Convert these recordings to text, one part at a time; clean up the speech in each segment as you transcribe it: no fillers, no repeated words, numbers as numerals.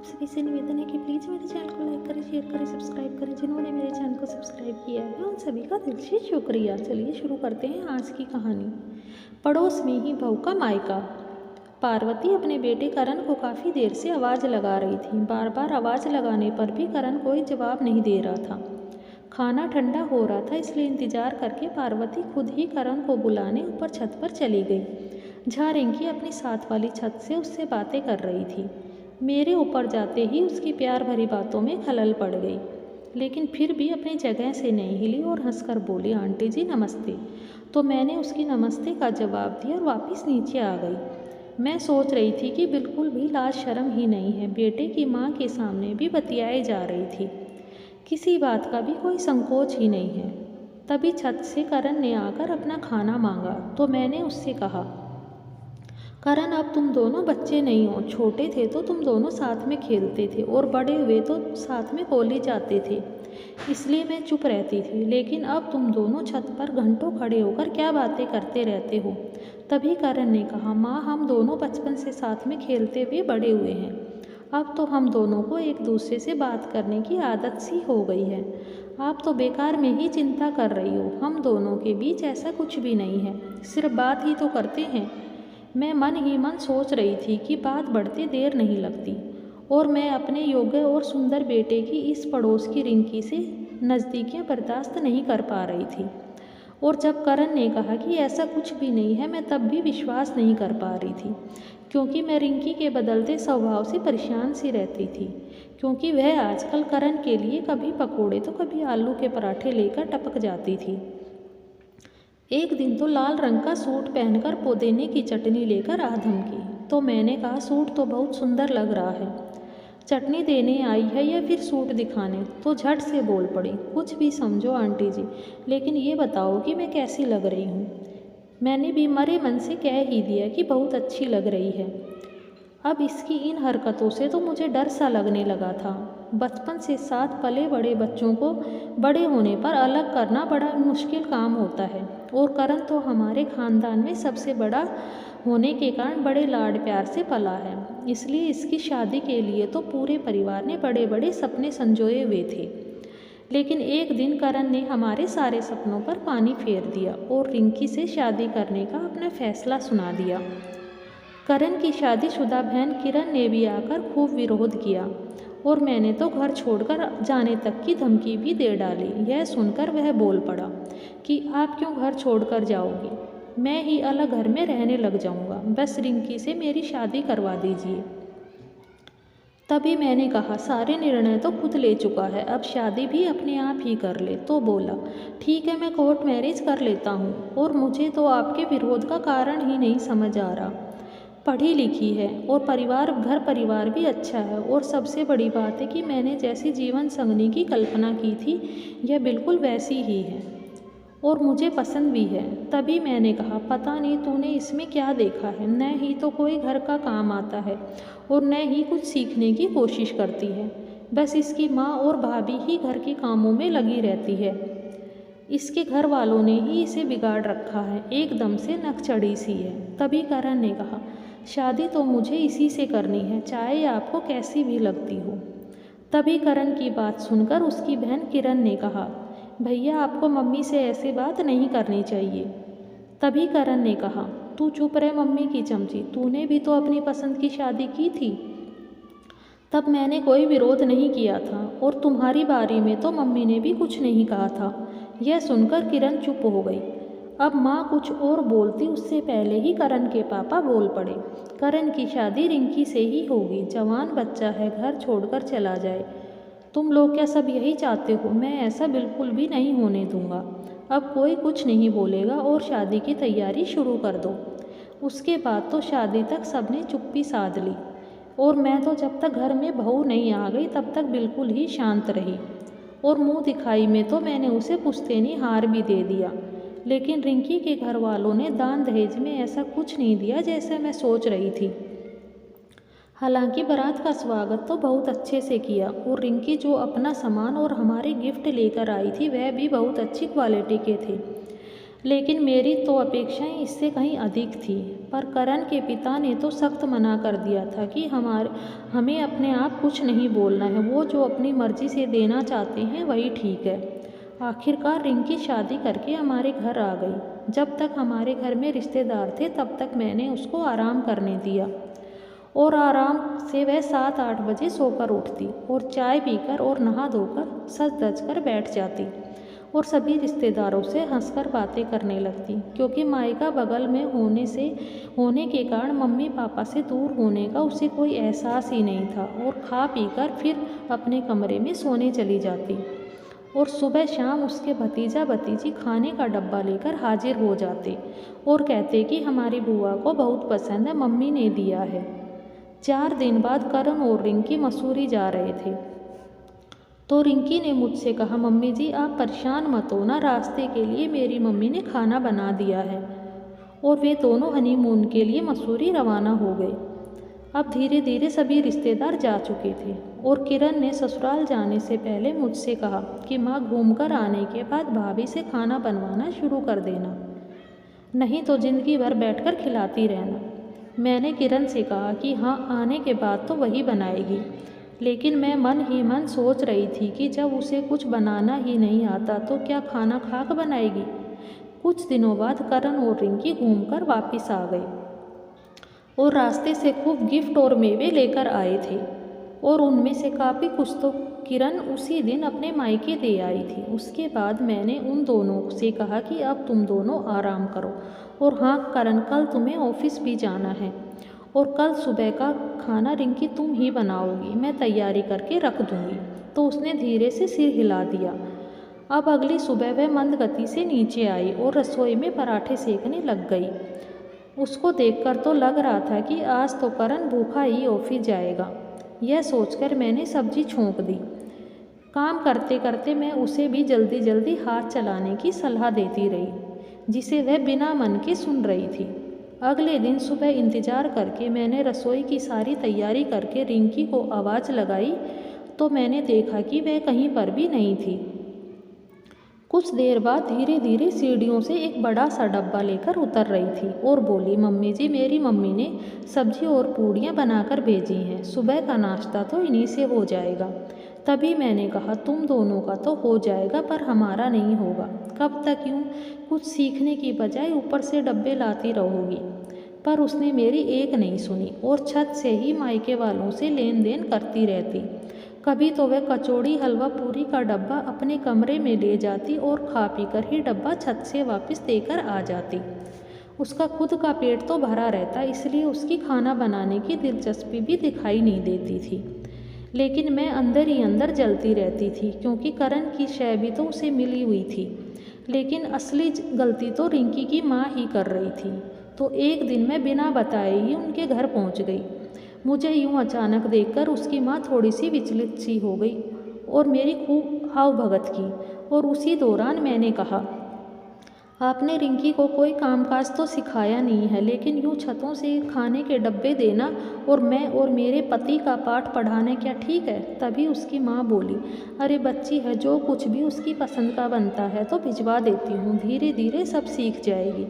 सभी से निवेदन है कि प्लीज़ मेरे चैनल को लाइक करें, शेयर करें, सब्सक्राइब करें। जिन्होंने मेरे चैनल को सब्सक्राइब किया है उन सभी का दिल से शुक्रिया। चलिए शुरू करते हैं आज की कहानी। पड़ोस में ही बहू का मायका। पार्वती अपने बेटे करण को काफ़ी देर से आवाज़ लगा रही थी। बार बार आवाज़ लगाने पर भी करण कोई जवाब नहीं दे रहा था। खाना ठंडा हो रहा था, इसलिए इंतज़ार करके पार्वती खुद ही करण को बुलाने ऊपर छत पर चली गई, जहाँ रिंकी अपनी साथ वाली छत से उससे बातें कर रही थी। मेरे ऊपर जाते ही उसकी प्यार भरी बातों में खलल पड़ गई, लेकिन फिर भी अपनी जगह से नहीं हिली और हंसकर बोली, आंटी जी नमस्ते। तो मैंने उसकी नमस्ते का जवाब दिया और वापस नीचे आ गई। मैं सोच रही थी कि बिल्कुल भी लाज शर्म ही नहीं है, बेटे की माँ के सामने भी बतियाई जा रही थी, किसी बात का भी कोई संकोच ही नहीं है। तभी छत से करण ने आकर अपना खाना मांगा तो मैंने उससे कहा, करण अब तुम दोनों बच्चे नहीं हो, छोटे थे तो तुम दोनों साथ में खेलते थे और बड़े हुए तो साथ में कॉलेज जाते थे, इसलिए मैं चुप रहती थी। लेकिन अब तुम दोनों छत पर घंटों खड़े होकर क्या बातें करते रहते हो। तभी करण ने कहा, माँ हम दोनों बचपन से साथ में खेलते हुए बड़े हुए हैं। अब तो हम दोनों को एक दूसरे से बात करने की आदत सी हो गई है। आप तो बेकार में ही चिंता कर रही हो, हम दोनों के बीच ऐसा कुछ भी नहीं है, सिर्फ बात ही तो करते हैं। मैं मन ही मन सोच रही थी कि बात बढ़ते देर नहीं लगती और मैं अपने योग्य और सुंदर बेटे की इस पड़ोस की रिंकी से नज़दीकियाँ बर्दाश्त नहीं कर पा रही थी। और जब करण ने कहा कि ऐसा कुछ भी नहीं है, मैं तब भी विश्वास नहीं कर पा रही थी, क्योंकि मैं रिंकी के बदलते स्वभाव से परेशान सी रहती थी। क्योंकि वह आजकल करण के लिए कभी पकोड़े तो कभी आलू के पराठे लेकर टपक जाती थी। एक दिन तो लाल रंग का सूट पहनकर पुदीने की चटनी लेकर आ धमकी, तो मैंने कहा सूट तो बहुत सुंदर लग रहा है, चटनी देने आई है या फिर सूट दिखाने। तो झट से बोल पड़ी, कुछ भी समझो आंटी जी, लेकिन ये बताओ कि मैं कैसी लग रही हूँ। मैंने भी मरे मन से कह ही दिया कि बहुत अच्छी लग रही है। अब इसकी इन हरकतों से तो मुझे डर सा लगने लगा था। बचपन से साथ पले बड़े बच्चों को बड़े होने पर अलग करना बड़ा मुश्किल काम होता है, और करण तो हमारे खानदान में सबसे बड़ा होने के कारण बड़े लाड प्यार से पला है, इसलिए इसकी शादी के लिए तो पूरे परिवार ने बड़े बड़े सपने संजोए हुए थे। लेकिन एक दिन करण ने हमारे सारे सपनों पर पानी फेर दिया और रिंकी से शादी करने का अपना फैसला सुना दिया। करण की शादीशुदा बहन किरण ने भी आकर खूब विरोध किया और मैंने तो घर छोड़कर जाने तक की धमकी भी दे डाली। यह सुनकर वह बोल पड़ा कि आप क्यों घर छोड़कर जाओगी, मैं ही अलग घर में रहने लग जाऊंगा, बस रिंकी से मेरी शादी करवा दीजिए। तभी मैंने कहा, सारे निर्णय तो खुद ले चुका है, अब शादी भी अपने आप ही कर ले। तो बोला, ठीक है मैं कोर्ट मैरिज कर लेता हूँ, और मुझे तो आपके विरोध का कारण ही नहीं समझ आ रहा। पढ़ी लिखी है और घर परिवार भी अच्छा है, और सबसे बड़ी बात है कि मैंने जैसी जीवन संगनी की कल्पना की थी यह बिल्कुल वैसी ही है और मुझे पसंद भी है। तभी मैंने कहा, पता नहीं तूने इसमें क्या देखा है, न ही तो कोई घर का काम आता है और न ही कुछ सीखने की कोशिश करती है, बस इसकी माँ और भाभी ही घर के कामों में लगी रहती है। इसके घर वालों ने ही इसे बिगाड़ रखा है, एकदम से नक चढ़ी सी है। तभी करण ने कहा, शादी तो मुझे इसी से करनी है, चाहे आपको कैसी भी लगती हो। तभी करण की बात सुनकर उसकी बहन किरण ने कहा, भैया आपको मम्मी से ऐसे बात नहीं करनी चाहिए। तभी करण ने कहा, तू चुप रहे मम्मी की चमची, तूने भी तो अपनी पसंद की शादी की थी, तब मैंने कोई विरोध नहीं किया था, और तुम्हारी बारी में तो मम्मी ने भी कुछ नहीं कहा था। यह सुनकर किरण चुप हो गई। अब माँ कुछ और बोलती उससे पहले ही करण के पापा बोल पड़े, करण की शादी रिंकी से ही होगी, जवान बच्चा है, घर छोड़कर चला जाए। तुम लोग क्या सब यही चाहते हो, मैं ऐसा बिल्कुल भी नहीं होने दूंगा। अब कोई कुछ नहीं बोलेगा और शादी की तैयारी शुरू कर दो। उसके बाद तो शादी तक सबने चुप्पी साध ली, और मैं तो जब तक घर में बहू नहीं आ गई तब तक बिल्कुल ही शांत रही, और मुंह दिखाई में तो मैंने उसे पुश्तैनी हार भी दे दिया। लेकिन रिंकी के घर वालों ने दान दहेज में ऐसा कुछ नहीं दिया जैसे मैं सोच रही थी। हालांकि बारात का स्वागत तो बहुत अच्छे से किया, और रिंकी जो अपना सामान और हमारे गिफ्ट लेकर आई थी वह भी बहुत अच्छी क्वालिटी के थे। लेकिन मेरी तो अपेक्षाएं इससे कहीं अधिक थी। पर करण के पिता ने तो सख्त मना कर दिया था कि हमें अपने आप कुछ नहीं बोलना है, वो जो अपनी मर्जी से देना चाहते हैं वही ठीक है। आखिरकार रिंकी शादी करके हमारे घर आ गई। जब तक हमारे घर में रिश्तेदार थे तब तक मैंने उसको आराम करने दिया और आराम से वह 7-8 बजे सोकर उठती और चाय पीकर और नहा धोकर सज धज कर बैठ जाती और सभी रिश्तेदारों से हंसकर बातें करने लगती, क्योंकि मायका बगल में होने के कारण मम्मी पापा से दूर होने का उसे कोई एहसास ही नहीं था। और खा पीकर फिर अपने कमरे में सोने चली जाती और सुबह शाम उसके भतीजा भतीजी खाने का डब्बा लेकर हाजिर हो जाते और कहते कि हमारी बुआ को बहुत पसंद है, मम्मी ने दिया है। 4 दिन बाद करण और रिंकी मसूरी जा रहे थे तो रिंकी ने मुझसे कहा, मम्मी जी आप परेशान मत हो ना, रास्ते के लिए मेरी मम्मी ने खाना बना दिया है। और वे दोनों हनीमून के लिए मसूरी रवाना हो गए। अब धीरे धीरे सभी रिश्तेदार जा चुके थे और किरण ने ससुराल जाने से पहले मुझसे कहा कि माँ घूमकर आने के बाद भाभी से खाना बनवाना शुरू कर देना, नहीं तो ज़िंदगी भर बैठकर खिलाती रहना। मैंने किरण से कहा कि हाँ, आने के बाद तो वही बनाएगी, लेकिन मैं मन ही मन सोच रही थी कि जब उसे कुछ बनाना ही नहीं आता तो क्या खाना खाक बनाएगी। कुछ दिनों बाद करण और रिंकी घूमकर वापस आ गए और रास्ते से खूब गिफ्ट और मेवे लेकर आए थे और उनमें से काफ़ी कुछ तो किरण उसी दिन अपने मायके दे आई थी। उसके बाद मैंने उन दोनों से कहा कि अब तुम दोनों आराम करो और हाँ करण, कल तुम्हें ऑफिस भी जाना है और कल सुबह का खाना रिंकी तुम ही बनाओगी, मैं तैयारी करके रख दूँगी। तो उसने धीरे से सिर हिला दिया। अब अगली सुबह वह मंद गति से नीचे आई और रसोई में पराठे सेकने लग गई। उसको देखकर तो लग रहा था कि आज तो करण भूखा ही ऑफिस जाएगा। यह सोचकर मैंने सब्जी छोंक दी। काम करते करते मैं उसे भी जल्दी जल्दी हाथ चलाने की सलाह देती रही, जिसे वह बिना मन के सुन रही थी। अगले दिन सुबह इंतज़ार करके मैंने रसोई की सारी तैयारी करके रिंकी को आवाज़ लगाई तो मैंने देखा कि वह कहीं पर भी नहीं थी। कुछ देर बाद धीरे धीरे सीढ़ियों से एक बड़ा सा डब्बा लेकर उतर रही थी और बोली, मम्मी जी मेरी मम्मी ने सब्जी और पूड़ियाँ बनाकर भेजी हैं, सुबह का नाश्ता तो इन्हीं से हो जाएगा। तभी मैंने कहा, तुम दोनों का तो हो जाएगा पर हमारा नहीं होगा। कब तक यूँ कुछ सीखने की बजाय ऊपर से डब्बे लाती रहोगी। पर उसने मेरी एक नहीं सुनी और छत से ही मायके वालों से लेन देन करती रहती। कभी तो वह कचौड़ी हलवा पूरी का डब्बा अपने कमरे में ले जाती और खा पी कर ही डब्बा छत से वापस देकर आ जाती। उसका खुद का पेट तो भरा रहता, इसलिए उसकी खाना बनाने की दिलचस्पी भी दिखाई नहीं देती थी। लेकिन मैं अंदर ही अंदर जलती रहती थी, क्योंकि करण की शय भी तो उसे मिली हुई थी। लेकिन असली गलती तो रिंकी की माँ ही कर रही थी। तो एक दिन मैं बिना बताए ही उनके घर पहुँच गई। मुझे यूँ अचानक देखकर उसकी माँ थोड़ी सी विचलित सी हो गई और मेरी खूब आवभगत की। और उसी दौरान मैंने कहा, आपने रिंकी को कोई कामकाज तो सिखाया नहीं है, लेकिन यूँ छतों से खाने के डब्बे देना और मैं और मेरे पति का पाठ पढ़ाना क्या ठीक है? तभी उसकी माँ बोली, अरे बच्ची है, जो कुछ भी उसकी पसंद का बनता है तो भिजवा देती हूँ, धीरे धीरे सब सीख जाएगी।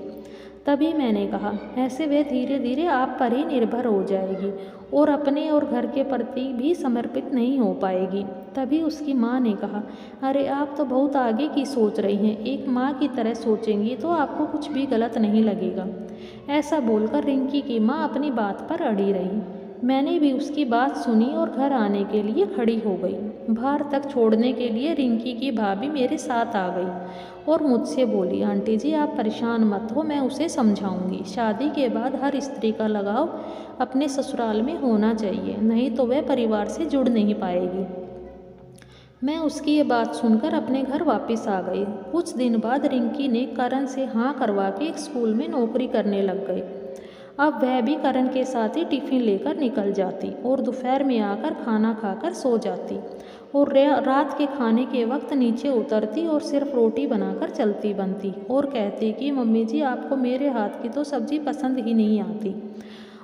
तभी मैंने कहा, ऐसे वे धीरे धीरे आप पर ही निर्भर हो जाएगी और अपने और घर के प्रति भी समर्पित नहीं हो पाएगी। तभी उसकी माँ ने कहा, अरे आप तो बहुत आगे की सोच रही हैं, एक माँ की तरह सोचेंगी तो आपको कुछ भी गलत नहीं लगेगा। ऐसा बोलकर रिंकी की माँ अपनी बात पर अड़ी रही। मैंने भी उसकी बात सुनी और घर आने के लिए खड़ी हो गई। बाहर तक छोड़ने के लिए रिंकी की भाभी मेरे साथ आ गई और मुझसे बोली, आंटी जी आप परेशान मत हो, मैं उसे समझाऊंगी। शादी के बाद हर स्त्री का लगाव अपने ससुराल में होना चाहिए, नहीं तो वह परिवार से जुड़ नहीं पाएगी। मैं उसकी ये बात सुनकर अपने घर वापस आ गई। कुछ दिन बाद रिंकी ने करण से हाँ करवा के एक स्कूल में नौकरी करने लग गई। अब वह भी करण के साथ ही टिफ़िन लेकर निकल जाती और दोपहर में आकर खाना खाकर सो जाती और रात के खाने के वक्त नीचे उतरती और सिर्फ रोटी बनाकर चलती बनती और कहती कि मम्मी जी आपको मेरे हाथ की तो सब्ज़ी पसंद ही नहीं आती।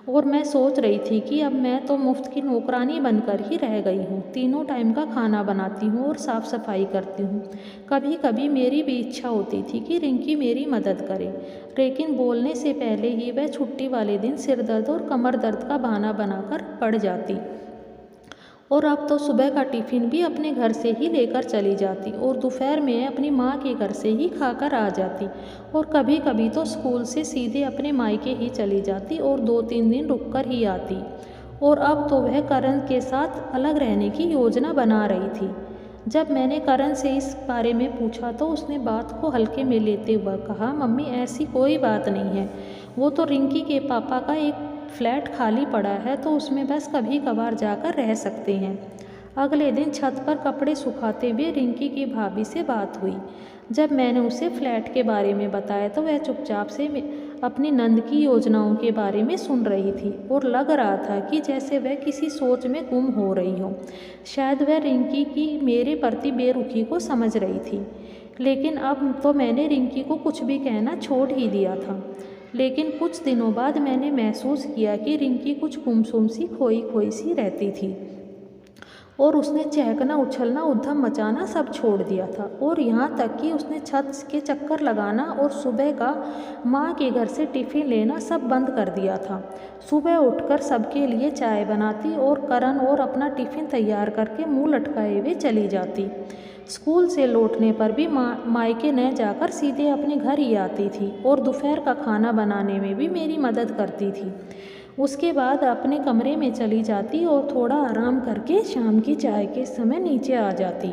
और मैं सोच रही थी कि अब मैं तो मुफ्त की नौकरानी बनकर ही रह गई हूँ। तीनों टाइम का खाना बनाती हूँ और साफ़ सफाई करती हूँ। कभी कभी मेरी भी इच्छा होती थी कि रिंकी मेरी मदद करे, लेकिन बोलने से पहले ही वह छुट्टी वाले दिन सिर दर्द और कमर दर्द का बहाना बनाकर पड़ जाती। और अब तो सुबह का टिफ़िन भी अपने घर से ही लेकर चली जाती और दोपहर में अपनी माँ के घर से ही खाकर आ जाती। और कभी कभी तो स्कूल से सीधे अपने मायके ही चली जाती और 2-3 दिन रुककर ही आती। और अब तो वह करण के साथ अलग रहने की योजना बना रही थी। जब मैंने करण से इस बारे में पूछा तो उसने बात को हल्के में लेते हुए कहा, मम्मी ऐसी कोई बात नहीं है, वो तो रिंकी के पापा का एक फ्लैट खाली पड़ा है तो उसमें बस कभी कभार जाकर रह सकते हैं। अगले दिन छत पर कपड़े सुखाते हुए रिंकी की भाभी से बात हुई। जब मैंने उसे फ्लैट के बारे में बताया तो वह चुपचाप से अपनी नंद की योजनाओं के बारे में सुन रही थी और लग रहा था कि जैसे वह किसी सोच में गुम हो रही हो। शायद वह रिंकी की मेरे प्रति बेरुखी को समझ रही थी। लेकिन अब तो मैंने रिंकी को कुछ भी कहना छोड़ ही दिया था। लेकिन कुछ दिनों बाद मैंने महसूस किया कि रिंकी कुछ गुमसुम सी खोई खोई सी रहती थी और उसने चहकना उछलना उद्यम मचाना सब छोड़ दिया था। और यहाँ तक कि उसने छत के चक्कर लगाना और सुबह का माँ के घर से टिफ़िन लेना सब बंद कर दिया था। सुबह उठकर सबके लिए चाय बनाती और करण और अपना टिफ़िन तैयार करके मुंह लटकाए हुए चली जाती। स्कूल से लौटने पर भी मायके न जाकर सीधे अपने घर ही आती थी और दोपहर का खाना बनाने में भी मेरी मदद करती थी। उसके बाद अपने कमरे में चली जाती और थोड़ा आराम करके शाम की चाय के समय नीचे आ जाती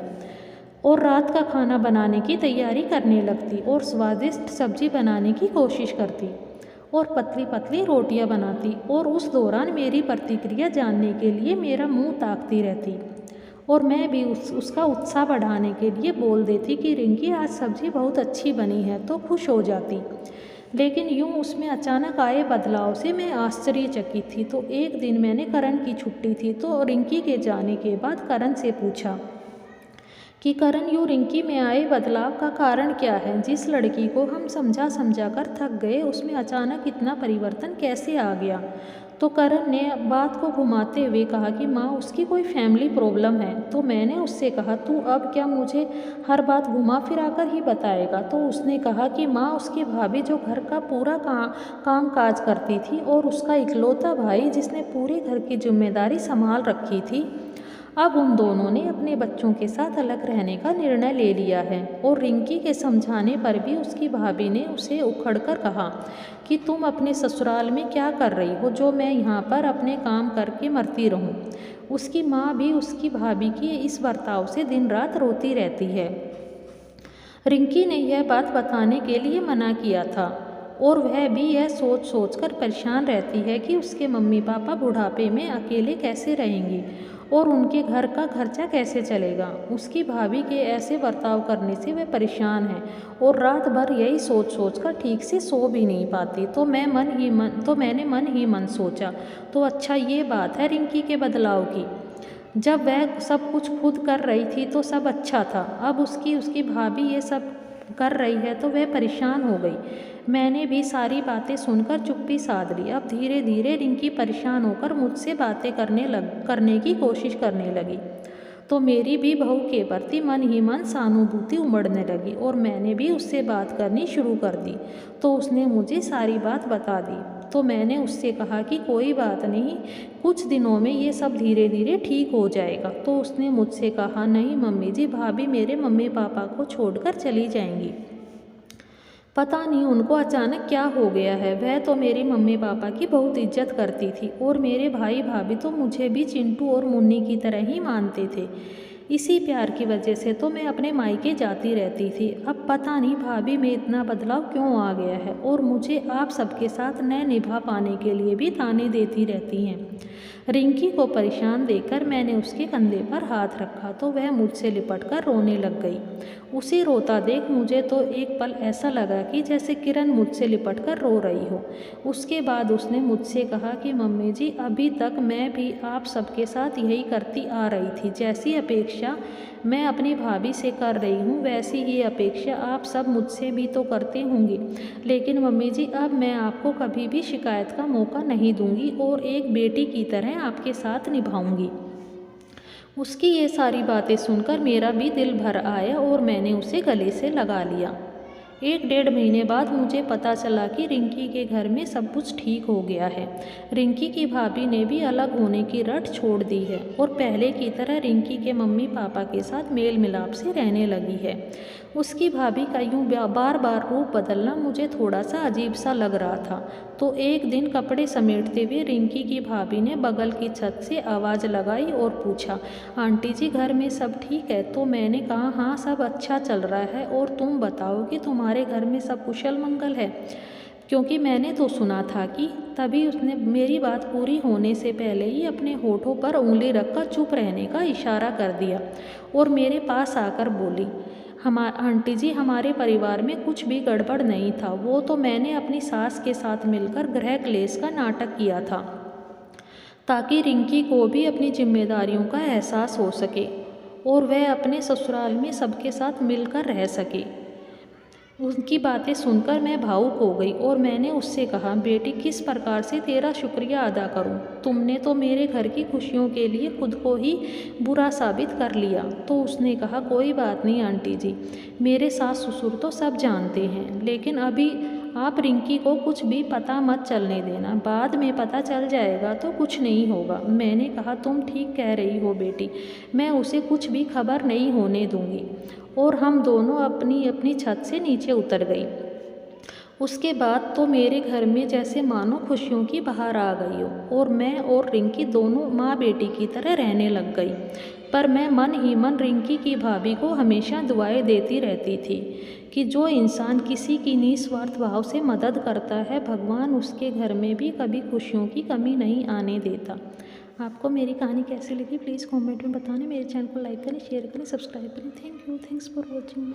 और रात का खाना बनाने की तैयारी करने लगती और स्वादिष्ट सब्जी बनाने की कोशिश करती और पतली पतली रोटियां बनाती। और उस दौरान मेरी प्रतिक्रिया जानने के लिए मेरा मुंह ताकती रहती और मैं भी उसका उत्साह बढ़ाने के लिए बोल देती कि रिंकी आज सब्ज़ी बहुत अच्छी बनी है, तो खुश हो जाती। लेकिन यूँ उसमें अचानक आए बदलाव से मैं आश्चर्यचकित थी। तो एक दिन मैंने करण की छुट्टी थी तो रिंकी के जाने के बाद करण से पूछा कि करण, यूँ रिंकी में आए बदलाव का कारण क्या है? जिस लड़की को हम समझा कर थक गए उसमें अचानक इतना परिवर्तन कैसे आ गया? तो करण ने बात को घुमाते हुए कहा कि माँ, उसकी कोई फैमिली प्रॉब्लम है। तो मैंने उससे कहा, तू अब क्या मुझे हर बात घुमा फिरा कर ही बताएगा? तो उसने कहा कि माँ, उसकी भाभी जो घर का पूरा काम काज करती थी और उसका इकलौता भाई जिसने पूरे घर की जिम्मेदारी संभाल रखी थी, अब उन दोनों ने अपने बच्चों के साथ अलग रहने का निर्णय ले लिया है। और रिंकी के समझाने पर भी उसकी भाभी ने उसे उखड़कर कहा कि तुम अपने ससुराल में क्या कर रही हो जो मैं यहाँ पर अपने काम करके मरती रहूँ। उसकी माँ भी उसकी भाभी की इस बर्ताव से दिन रात रोती रहती है। रिंकी ने यह बात बताने के लिए मना किया था और वह भी यह सोच कर परेशान रहती है कि उसके मम्मी पापा बुढ़ापे में अकेले कैसे रहेंगी और उनके घर का खर्चा कैसे चलेगा। उसकी भाभी के ऐसे बर्ताव करने से वह परेशान है और रात भर यही सोच कर ठीक से सो भी नहीं पाती। तो मैंने मन ही मन सोचा, तो अच्छा ये बात है रिंकी के बदलाव की। जब वह सब कुछ खुद कर रही थी तो सब अच्छा था, अब उसकी भाभी ये सब कर रही है तो वह परेशान हो गई। मैंने भी सारी बातें सुनकर चुप्पी साध ली। अब धीरे धीरे रिंकी परेशान होकर मुझसे बातें करने की कोशिश करने लगी। तो मेरी भी बहू के प्रति मन ही मन सहानुभूति उमड़ने लगी और मैंने भी उससे बात करनी शुरू कर दी। तो उसने मुझे सारी बात बता दी। तो मैंने उससे कहा कि कोई बात नहीं, कुछ दिनों में ये सब धीरे धीरे ठीक हो जाएगा। तो उसने मुझसे कहा, नहीं मम्मी जी, भाभी मेरे मम्मी पापा को छोड़कर चली जाएंगी। पता नहीं उनको अचानक क्या हो गया है। वह तो मेरे मम्मी पापा की बहुत इज्जत करती थी और मेरे भाई भाभी तो मुझे भी चिंटू और मुन्नी की तरह ही मानते थे। इसी प्यार की वजह से तो मैं अपने मायके जाती रहती थी। अब पता नहीं भाभी में इतना बदलाव क्यों आ गया है और मुझे आप सबके साथ न निभा पाने के लिए भी ताने देती रहती हैं। रिंकी को परेशान देखकर मैंने उसके कंधे पर हाथ रखा तो वह मुझसे लिपटकर रोने लग गई। उसे रोता देख मुझे तो एक पल ऐसा लगा कि जैसे किरण मुझसे लिपटकर रो रही हो। उसके बाद उसने मुझसे कहा कि मम्मी जी, अभी तक मैं भी आप सबके साथ यही करती आ रही थी, जैसी अपेक्षा अपेक्षा मैं अपनी भाभी से कर रही हूँ, वैसी ही अपेक्षा आप सब मुझसे भी तो करते होंगे। लेकिन मम्मी जी, अब मैं आपको कभी भी शिकायत का मौका नहीं दूंगी और एक बेटी की तरह आपके साथ निभाऊंगी। उसकी ये सारी बातें सुनकर मेरा भी दिल भर आया और मैंने उसे गले से लगा लिया। 1-1.5 महीने बाद मुझे पता चला कि रिंकी के घर में सब कुछ ठीक हो गया है। रिंकी की भाभी ने भी अलग होने की रट छोड़ दी है और पहले की तरह रिंकी के मम्मी पापा के साथ मेल मिलाप से रहने लगी है। उसकी भाभी का यूँ बार बार रूप बदलना मुझे थोड़ा सा अजीब सा लग रहा था। तो एक दिन कपड़े समेटते हुए रिंकी की भाभी ने बगल की छत से आवाज़ लगाई और पूछा, आंटी जी घर में सब ठीक है? तो मैंने कहा, हाँ सब अच्छा चल रहा है, और तुम बताओ कि तुम्हारे घर में सब कुशल मंगल है? क्योंकि मैंने तो सुना था कि। तभी उसने मेरी बात पूरी होने से पहले ही अपने होठों पर उंगली रखकर चुप रहने का इशारा कर दिया और मेरे पास आकर बोली, आंटी जी हमारे परिवार में कुछ भी गड़बड़ नहीं था, वो तो मैंने अपनी सास के साथ मिलकर गृह क्लेश का नाटक किया था ताकि रिंकी को भी अपनी जिम्मेदारियों का एहसास हो सके और वह अपने ससुराल में सबके साथ मिलकर रह सके। उनकी बातें सुनकर मैं भावुक हो गई और मैंने उससे कहा, बेटी किस प्रकार से तेरा शुक्रिया अदा करूं? तुमने तो मेरे घर की खुशियों के लिए खुद को ही बुरा साबित कर लिया। तो उसने कहा, कोई बात नहीं आंटी जी, मेरे सास ससुर तो सब जानते हैं, लेकिन अभी आप रिंकी को कुछ भी पता मत चलने देना, बाद में पता चल जाएगा तो कुछ नहीं होगा। मैंने कहा, तुम ठीक कह रही हो बेटी, मैं उसे कुछ भी खबर नहीं होने दूंगी। और हम दोनों अपनी अपनी छत से नीचे उतर गई। उसके बाद तो मेरे घर में जैसे मानो खुशियों की बहार आ गई हो और मैं और रिंकी दोनों माँ बेटी की तरह रहने लग गई। पर मैं मन ही मन रिंकी की भाभी को हमेशा दुआएं देती रहती थी कि जो इंसान किसी की निस्वार्थ भाव से मदद करता है, भगवान उसके घर में भी कभी खुशियों की कमी नहीं आने देता। आपको मेरी कहानी कैसी लगी प्लीज़ कमेंट में बताना। मेरे चैनल को लाइक करें, शेयर करें, सब्सक्राइब करें। Thank you, thanks for watching.